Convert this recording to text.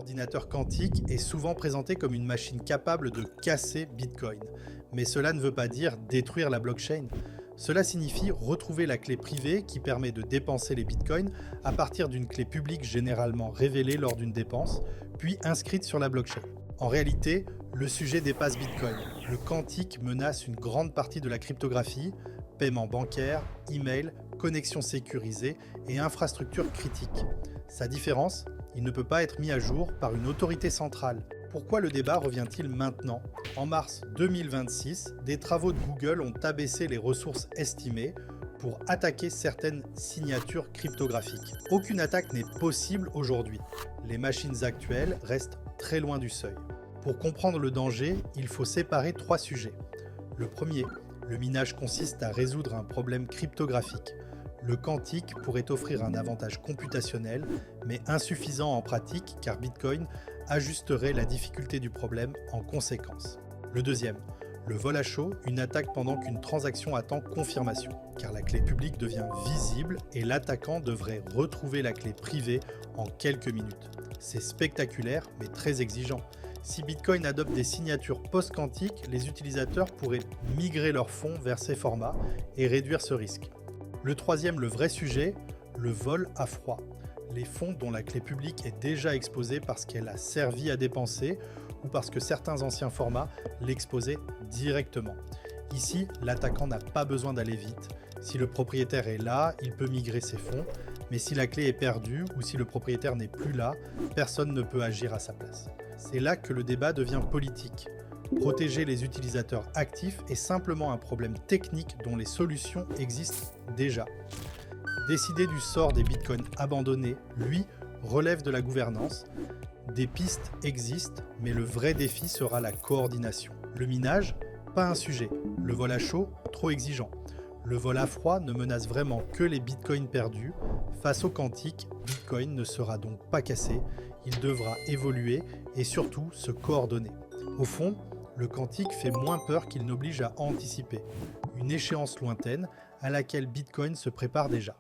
L'ordinateur quantique est souvent présenté comme une machine capable de casser Bitcoin. Mais cela ne veut pas dire détruire la blockchain. Cela signifie retrouver la clé privée qui permet de dépenser les bitcoins à partir d'une clé publique généralement révélée lors d'une dépense, puis inscrite sur la blockchain. En réalité, le sujet dépasse Bitcoin. Le quantique menace une grande partie de la cryptographie, paiement bancaire, email, connexion sécurisée et infrastructures critiques. Sa différence, il ne peut pas être mis à jour par une autorité centrale. Pourquoi le débat revient-il maintenant? En mars 2026, des travaux de Google ont abaissé les ressources estimées pour attaquer certaines signatures cryptographiques. Aucune attaque n'est possible aujourd'hui. Les machines actuelles restent très loin du seuil. Pour comprendre le danger, il faut séparer trois sujets. Le premier, le minage consiste à résoudre un problème cryptographique. Le quantique pourrait offrir un avantage computationnel, mais insuffisant en pratique car Bitcoin ajusterait la difficulté du problème en conséquence. Le deuxième, le vol à chaud, une attaque pendant qu'une transaction attend confirmation, car la clé publique devient visible et l'attaquant devrait retrouver la clé privée en quelques minutes. C'est spectaculaire, mais très exigeant. Si Bitcoin adopte des signatures post-quantiques, les utilisateurs pourraient migrer leurs fonds vers ces formats et réduire ce risque. Le troisième, le vrai sujet, le vol à froid. Les fonds dont la clé publique est déjà exposée parce qu'elle a servi à dépenser ou parce que certains anciens formats l'exposaient directement. Ici, l'attaquant n'a pas besoin d'aller vite. Si le propriétaire est là, il peut migrer ses fonds, mais si la clé est perdue ou si le propriétaire n'est plus là, personne ne peut agir à sa place. C'est là que le débat devient politique. Protéger les utilisateurs actifs est simplement un problème technique dont les solutions existent déjà. Décider du sort des bitcoins abandonnés, lui, relève de la gouvernance. Des pistes existent, mais le vrai défi sera la coordination. Le minage, pas un sujet. Le vol à chaud, trop exigeant. Le vol à froid ne menace vraiment que les bitcoins perdus. Face au quantique, Bitcoin ne sera donc pas cassé. Il devra évoluer et surtout se coordonner. Au fond, le quantique fait moins peur qu'il n'oblige à anticiper. Une échéance lointaine à laquelle Bitcoin se prépare déjà.